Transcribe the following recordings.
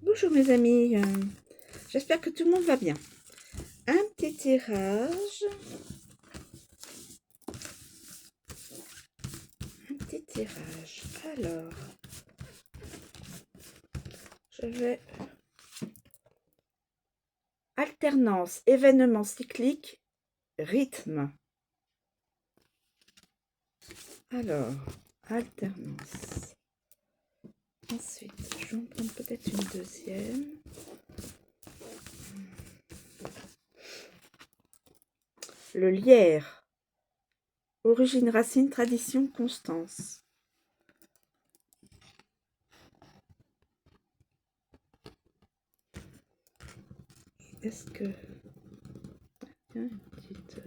Bonjour mes amis, j'espère que tout le monde va bien. Un petit tirage. Alors, je vais... Alternance, événement cyclique, rythme. Alors, alternance. Ensuite, je vais en prendre peut-être une deuxième. Le lierre. Origine, racine, tradition, constance. Est-ce que... Une petite...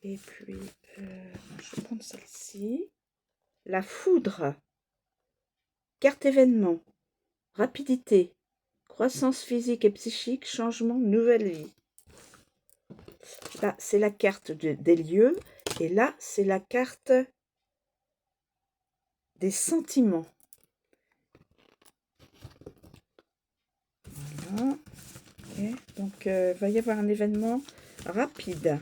Et puis, je vais prendre celle-ci. La foudre. Carte événement. Rapidité. Croissance physique et psychique. Changement, nouvelle vie. Là, c'est la carte des lieux. Et là, c'est la carte des sentiments. Voilà. Okay. Donc, il va y avoir un événement rapide.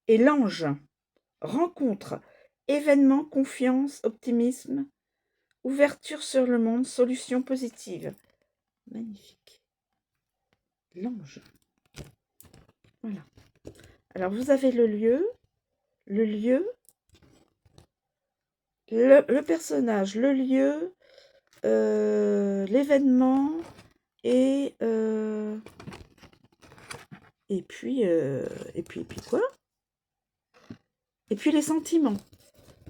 Et l'ange. Rencontre. Événement, confiance, optimisme. Ouverture sur le monde, solution positive. Magnifique. L'ange. Voilà. Alors, vous avez le lieu, le personnage, le lieu, l'événement et puis quoi? Et puis les sentiments.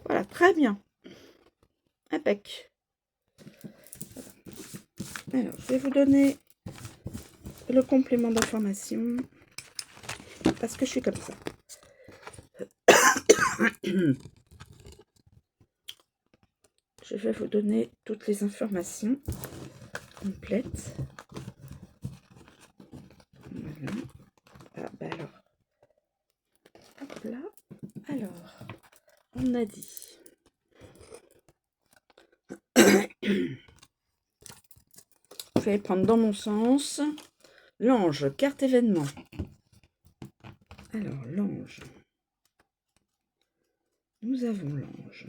Voilà, très bien. Impec. Alors, je vais vous donner le complément d'information parce que je suis comme ça. Je vais vous donner toutes les informations complètes. Voilà. Ah, bah alors. Hop là. Alors, on a dit. Je vais prendre dans mon sens. L'ange, carte événement. Alors, l'ange. Nous avons l'ange.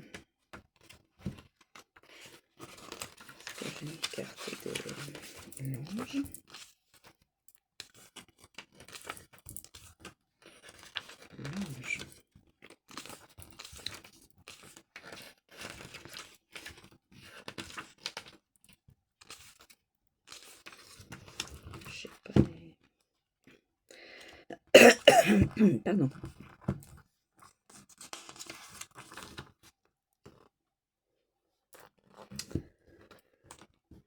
Est-ce que j'ai une carte de l'ange? L'ange. Je sais pas. Pardon.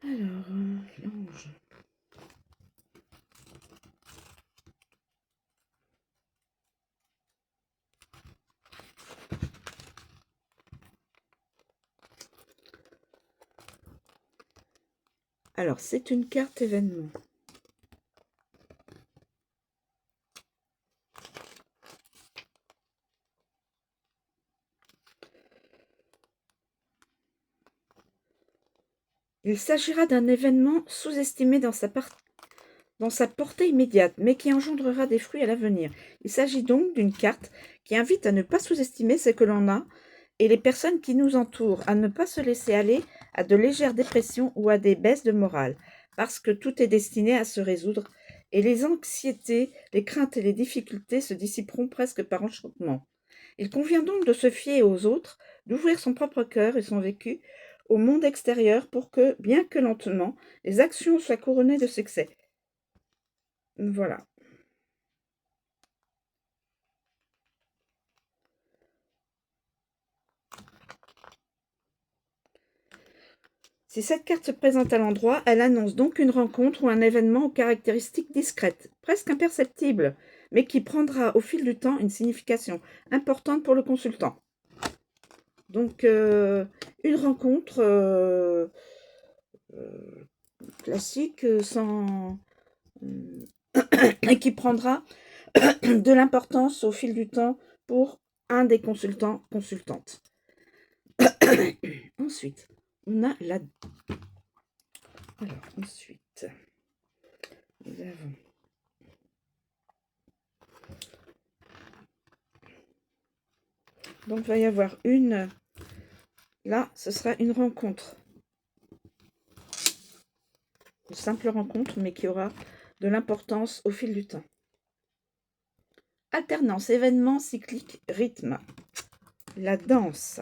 Alors, l'ange. Alors, c'est une carte événement. Il s'agira d'un événement sous-estimé dans sa portée immédiate, mais qui engendrera des fruits à l'avenir. Il s'agit donc d'une carte qui invite à ne pas sous-estimer ce que l'on a et les personnes qui nous entourent, à ne pas se laisser aller à de légères dépressions ou à des baisses de morale, parce que tout est destiné à se résoudre et les anxiétés, les craintes et les difficultés se dissiperont presque par enchantement. Il convient donc de se fier aux autres, d'ouvrir son propre cœur et son vécu au monde extérieur pour que, bien que lentement, les actions soient couronnées de succès. Voilà. Si cette carte se présente à l'endroit, elle annonce donc une rencontre ou un événement aux caractéristiques discrètes, presque imperceptibles, mais qui prendra au fil du temps une signification importante pour le consultant. Donc, une rencontre classique sans... et qui prendra de l'importance au fil du temps pour un des consultants, consultantes. Ensuite, on a la... Alors, ensuite, nous avons... Donc, il va y avoir une... Là, ce sera une rencontre. Une simple rencontre, mais qui aura de l'importance au fil du temps. Alternance, événement, cyclique, rythme. La danse.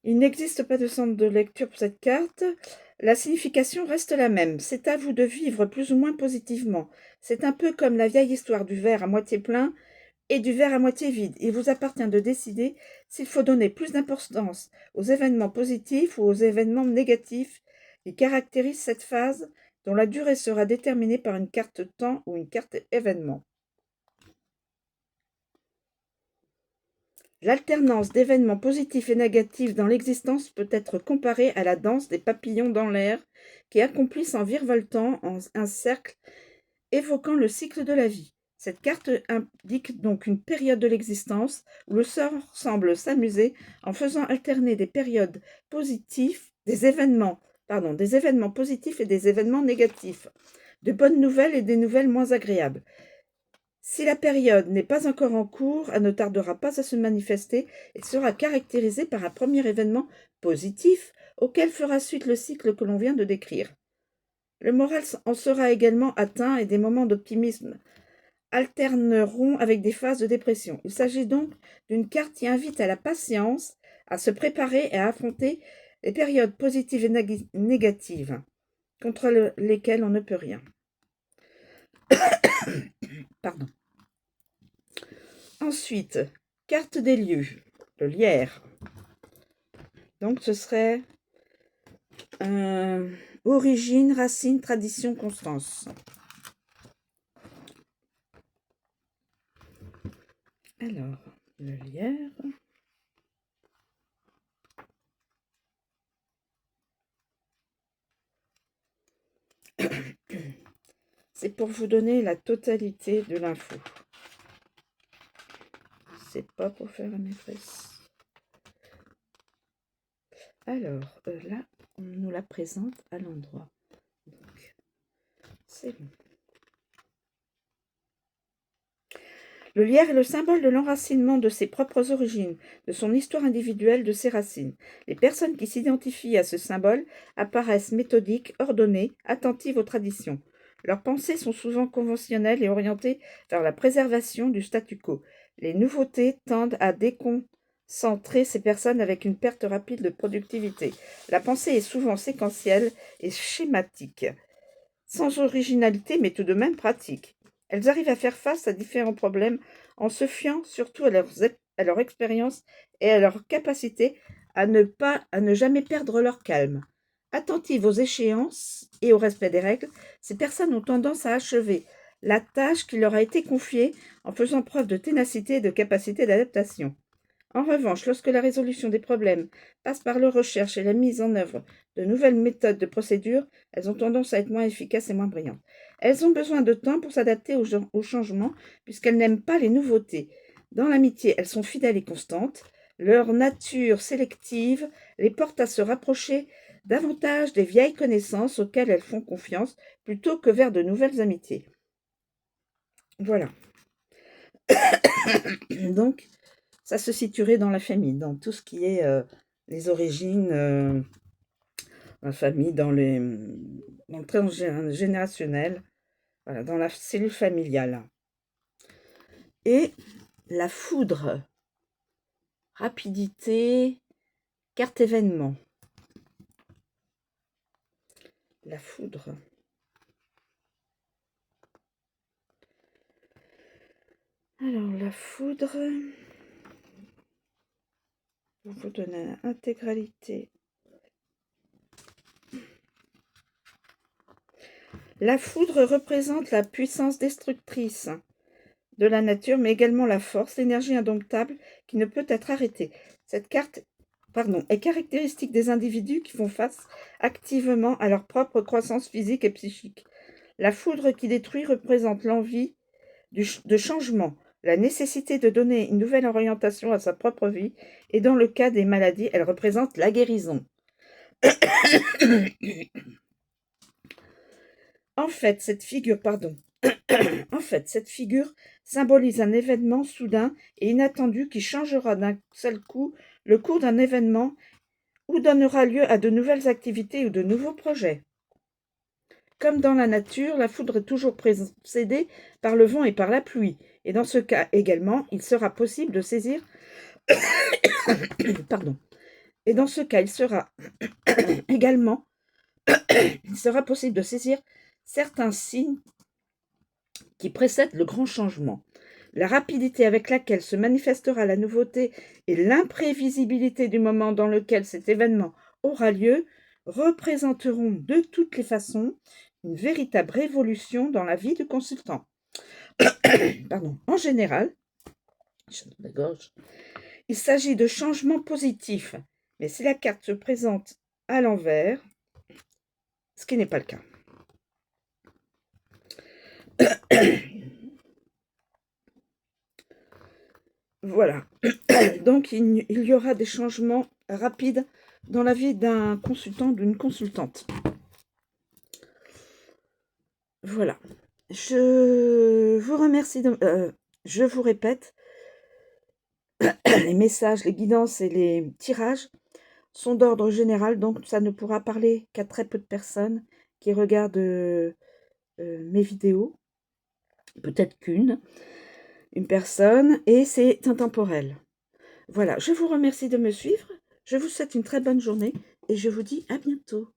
Il n'existe pas de centre de lecture pour cette carte. La signification reste la même. C'est à vous de vivre plus ou moins positivement. C'est un peu comme la vieille histoire du verre à moitié plein et du verre à moitié vide. Il vous appartient de décider s'il faut donner plus d'importance aux événements positifs ou aux événements négatifs qui caractérisent cette phase, dont la durée sera déterminée par une carte temps ou une carte événement. L'alternance d'événements positifs et négatifs dans l'existence peut être comparée à la danse des papillons dans l'air qui accomplissent en virevoltant un cercle évoquant le cycle de la vie. Cette carte indique donc une période de l'existence où le sort semble s'amuser en faisant alterner des périodes positives, des événements positifs et des événements négatifs, de bonnes nouvelles et des nouvelles moins agréables. Si la période n'est pas encore en cours, elle ne tardera pas à se manifester et sera caractérisée par un premier événement positif auquel fera suite le cycle que l'on vient de décrire. Le moral en sera également atteint et des moments d'optimisme alterneront avec des phases de dépression. Il s'agit donc d'une carte qui invite à la patience, à se préparer et à affronter les périodes positives et négatives contre lesquelles on ne peut rien. Pardon. Ensuite, carte des lieux, le lierre. Donc ce serait origine, racine, tradition, constance. Alors, le lierre. C'est pour vous donner la totalité de l'info. C'est pas pour faire la maîtresse. Alors, là, on nous la présente à l'endroit. Donc, c'est bon. Le lierre est le symbole de l'enracinement de ses propres origines, de son histoire individuelle, de ses racines. Les personnes qui s'identifient à ce symbole apparaissent méthodiques, ordonnées, attentives aux traditions. Leurs pensées sont souvent conventionnelles et orientées vers la préservation du statu quo. Les nouveautés tendent à déconcentrer ces personnes avec une perte rapide de productivité. La pensée est souvent séquentielle et schématique, sans originalité mais tout de même pratique. Elles arrivent à faire face à différents problèmes en se fiant surtout à leur expérience et à leur capacité à ne jamais perdre leur calme. Attentives aux échéances et au respect des règles, ces personnes ont tendance à achever la tâche qui leur a été confiée en faisant preuve de ténacité et de capacité d'adaptation. En revanche, lorsque la résolution des problèmes passe par la recherche et la mise en œuvre de nouvelles méthodes de procédure, elles ont tendance à être moins efficaces et moins brillantes. Elles ont besoin de temps pour s'adapter aux changements, puisqu'elles n'aiment pas les nouveautés. Dans l'amitié, elles sont fidèles et constantes. Leur nature sélective les porte à se rapprocher davantage des vieilles connaissances auxquelles elles font confiance, plutôt que vers de nouvelles amitiés. Voilà. Donc, ça se situerait dans la famille, dans tout ce qui est les origines, la famille, dans le transgénérationnel, voilà, dans la cellule familiale. Et la foudre, rapidité, carte événement. La foudre. Alors, la foudre, pour vous donner l'intégralité. La foudre représente la puissance destructrice de la nature, mais également la force, l'énergie indomptable qui ne peut être arrêtée. Cette carte est caractéristique des individus qui font face activement à leur propre croissance physique et psychique. La foudre qui détruit représente l'envie de changement, la nécessité de donner une nouvelle orientation à sa propre vie, et dans le cas des maladies, elle représente la guérison. En fait, cette figure symbolise un événement soudain et inattendu qui changera d'un seul coup le cours d'un événement ou donnera lieu à de nouvelles activités ou de nouveaux projets. Comme dans la nature, la foudre est toujours précédée par le vent et par la pluie, et dans ce cas également, il sera possible de saisir pardon. Et dans ce cas, il sera possible de saisir certains signes qui précèdent le grand changement. La rapidité avec laquelle se manifestera la nouveauté et l'imprévisibilité du moment dans lequel cet événement aura lieu représenteront de toutes les façons une véritable révolution dans la vie du consultant. En général, il s'agit de changements positifs, mais si la carte se présente à l'envers, ce qui n'est pas le cas. Voilà. Donc, il y aura des changements rapides dans la vie d'un consultant, d'une consultante. Voilà. Je vous remercie. Je vous répète, les messages, les guidances et les tirages sont d'ordre général, donc ça ne pourra parler qu'à très peu de personnes qui regardent mes vidéos. Peut-être une personne, et c'est intemporel. Voilà, je vous remercie de me suivre, je vous souhaite une très bonne journée et je vous dis à bientôt.